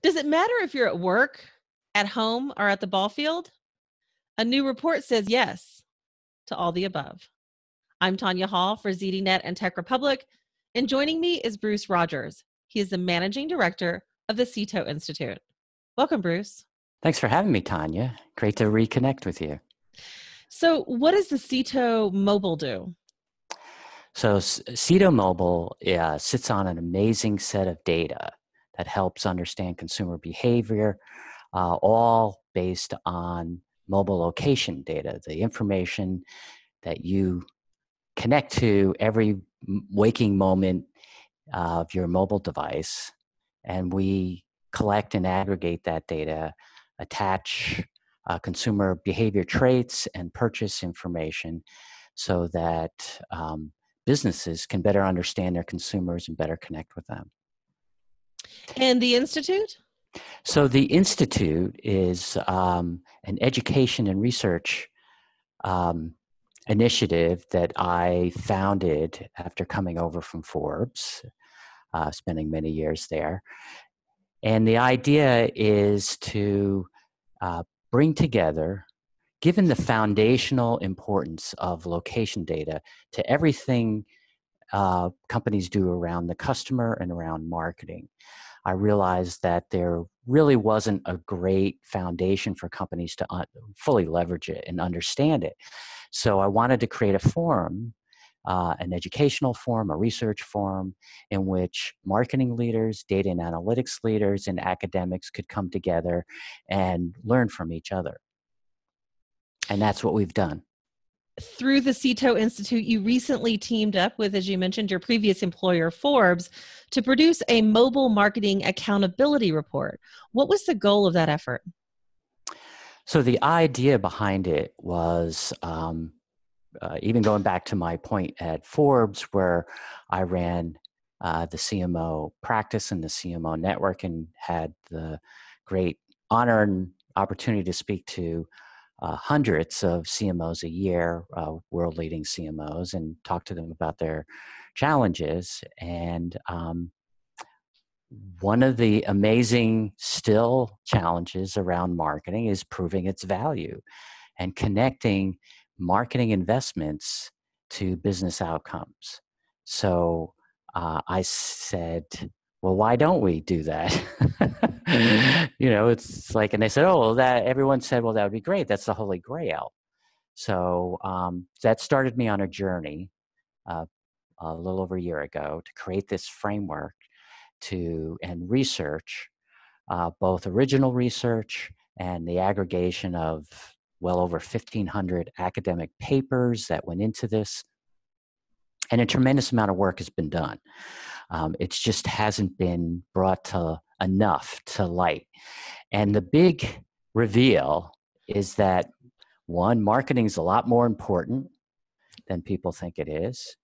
Does it matter if you're at work, at home, or at the ball field? A new report says yes to all the above. I'm Tonya Hall for ZDNet and Tech Republic, and joining me is Bruce Rogers. He is the managing director of the SITO Institute. Welcome, Bruce. Thanks for having me, Tonya. Great to reconnect with you. So what does the SITO Mobile do? So SITO Mobile sits on an amazing set of data that helps understand consumer behavior, all based on mobile location data, the information that you connect to every waking moment of your mobile device. And we collect and aggregate that data, attach consumer behavior traits and purchase information so that businesses can better understand their consumers and better connect with them. And the Institute? So the Institute is an education and research initiative that I founded after coming over from Forbes, spending many years there. And the idea is to bring together, given the foundational importance of location data to everything companies do around the customer and around marketing, I realized that there really wasn't a great foundation for companies to fully leverage it and understand it. So I wanted to create a forum, an educational forum, a research forum, in which marketing leaders, data and analytics leaders, and academics could come together and learn from each other. And that's what we've done. Through the SITO Institute, you recently teamed up with, as you mentioned, your previous employer, Forbes, to produce a mobile marketing accountability report. What was the goal of that effort? So the idea behind it was, even going back to my point at Forbes, where I ran the CMO practice and the CMO network and had the great honor and opportunity to speak to hundreds of CMOs a year, world-leading CMOs, and talk to them about their challenges. And one of the amazing still challenges around marketing is proving its value and connecting marketing investments to business outcomes. So I said, well, why don't we do that? It's like, and they said, oh, well, everyone said, well, that would be great. That's the Holy Grail. So that started me on a journey a little over a year ago to create this framework and research, both original research and the aggregation of well over 1,500 academic papers that went into this. And a tremendous amount of work has been done. It just hasn't been brought enough to light. And the big reveal is that, one, marketing is a lot more important than people think it is.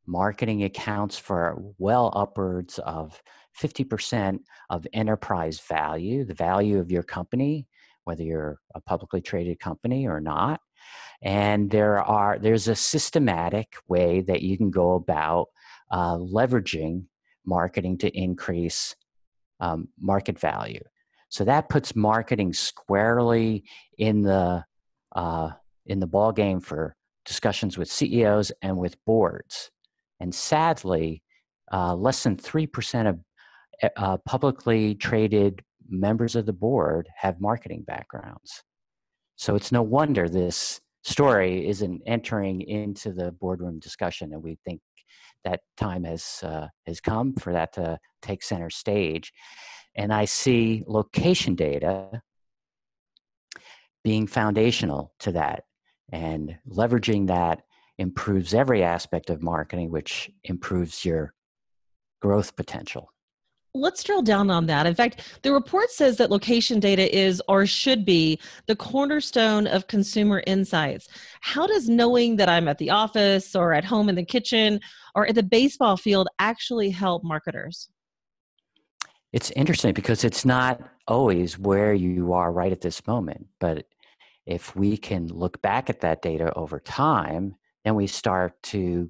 Marketing accounts for well upwards of 50% of enterprise value, the value of your company, whether you're a publicly traded company or not. And there's a systematic way that you can go about leveraging marketing to increase market value. So that puts marketing squarely in the ball game for discussions with CEOs and with boards. And sadly, less than 3% of publicly traded members of the board have marketing backgrounds. So it's no wonder this story isn't entering into the boardroom discussion, and we think that time has come for that to take center stage. And I see location data being foundational to that, and leveraging that improves every aspect of marketing, which improves your growth potential. Let's drill down on that. In fact, the report says that location data is, or should be, the cornerstone of consumer insights. How does knowing that I'm at the office or at home in the kitchen or at the baseball field actually help marketers? It's interesting because it's not always where you are right at this moment. But if we can look back at that data over time, then we start to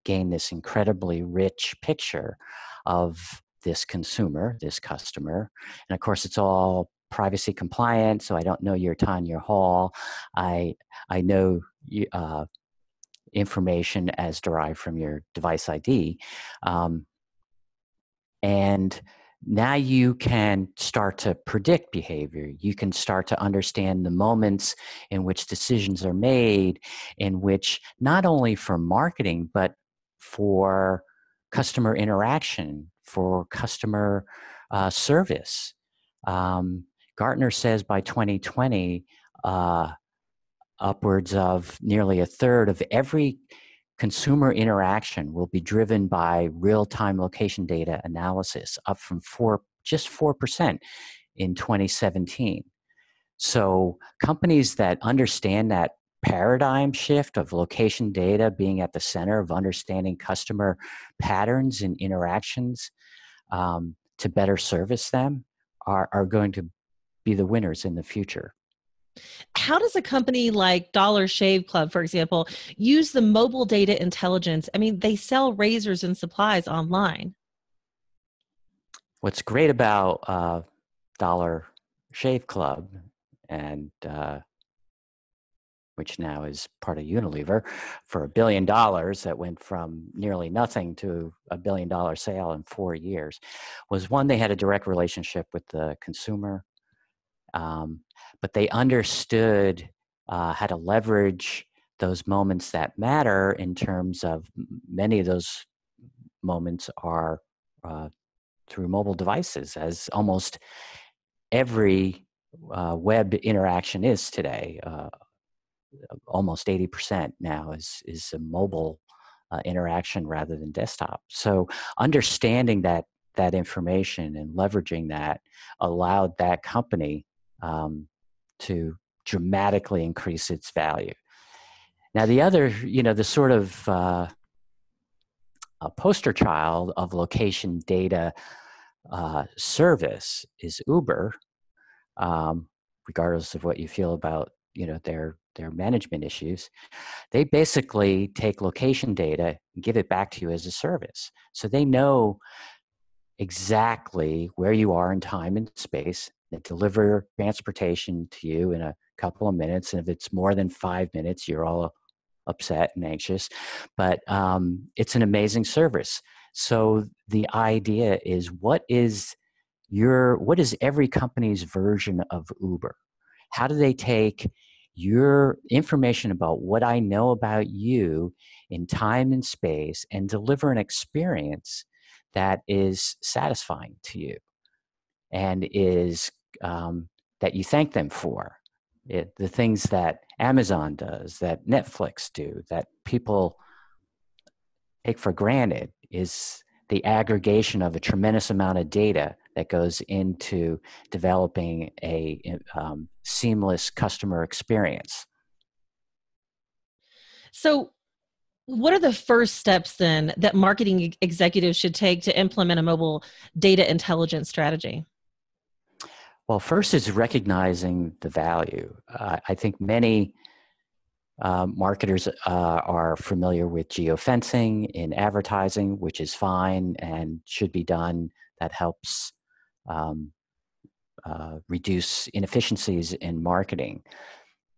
gain this incredibly rich picture of this consumer, this customer. And of course, it's all privacy compliant, so I don't know your Tonya Hall. I know information as derived from your device ID. And now you can start to predict behavior. You can start to understand the moments in which decisions are made, in which not only for marketing, but for customer interaction, for customer service. Gartner says by 2020, upwards of nearly a third of every consumer interaction will be driven by real-time location data analysis, up from just 4% in 2017. So companies that understand that paradigm shift of location data being at the center of understanding customer patterns and interactions to better service them are going to be the winners in the future. How does a company like Dollar Shave Club, for example, use the mobile data intelligence? I mean, they sell razors and supplies online. What's great about Dollar Shave Club, and which now is part of Unilever, for $1 billion that went from nearly nothing to $1 billion sale in 4 years, was one, they had a direct relationship with the consumer, but they understood how to leverage those moments that matter in terms of many of those moments are through mobile devices, as almost every web interaction is today. Almost 80% now is a mobile interaction rather than desktop. So understanding that information and leveraging that allowed that company to dramatically increase its value. Now, the other, the sort of a poster child of location data service is Uber, regardless of what you feel about their management issues. They basically take location data and give it back to you as a service. So they know exactly where you are in time and space. They deliver transportation to you in a couple of minutes. And if it's more than 5 minutes, you're all upset and anxious. But it's an amazing service. So the idea is, what is every company's version of Uber? How do they take your information about what I know about you in time and space and deliver an experience that is satisfying to you and is that you thank them for? The things that Amazon does, that Netflix do, that people take for granted, is the aggregation of a tremendous amount of data that goes into developing a seamless customer experience. So, what are the first steps then that marketing executives should take to implement a mobile data intelligence strategy? Well, first is recognizing the value. I think many marketers are familiar with geofencing in advertising, which is fine and should be done. That helps reduce inefficiencies in marketing.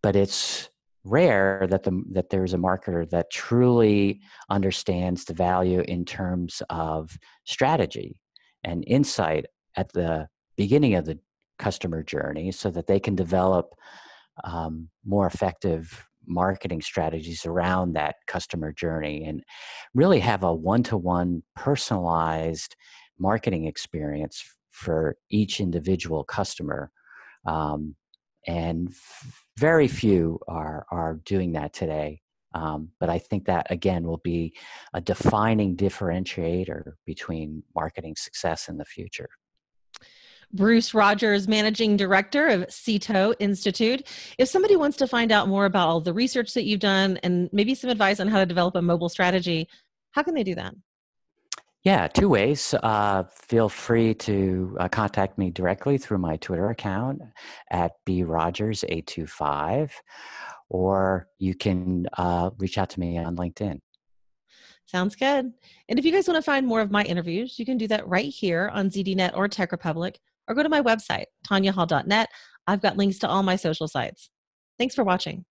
But it's rare that there's a marketer that truly understands the value in terms of strategy and insight at the beginning of the customer journey, so that they can develop more effective marketing strategies around that customer journey and really have a one-to-one personalized marketing experience for each individual customer. And very few are doing that today. But I think that, again, will be a defining differentiator between marketing success in the future. Bruce Rogers, Managing Director of SITO Institute. If somebody wants to find out more about all the research that you've done and maybe some advice on how to develop a mobile strategy, how can they do that? Yeah, two ways. Feel free to contact me directly through my Twitter account at brogers825, or you can reach out to me on LinkedIn. Sounds good. And if you guys want to find more of my interviews, you can do that right here on ZDNet or Tech Republic, or go to my website, tonyahall.net. I've got links to all my social sites. Thanks for watching.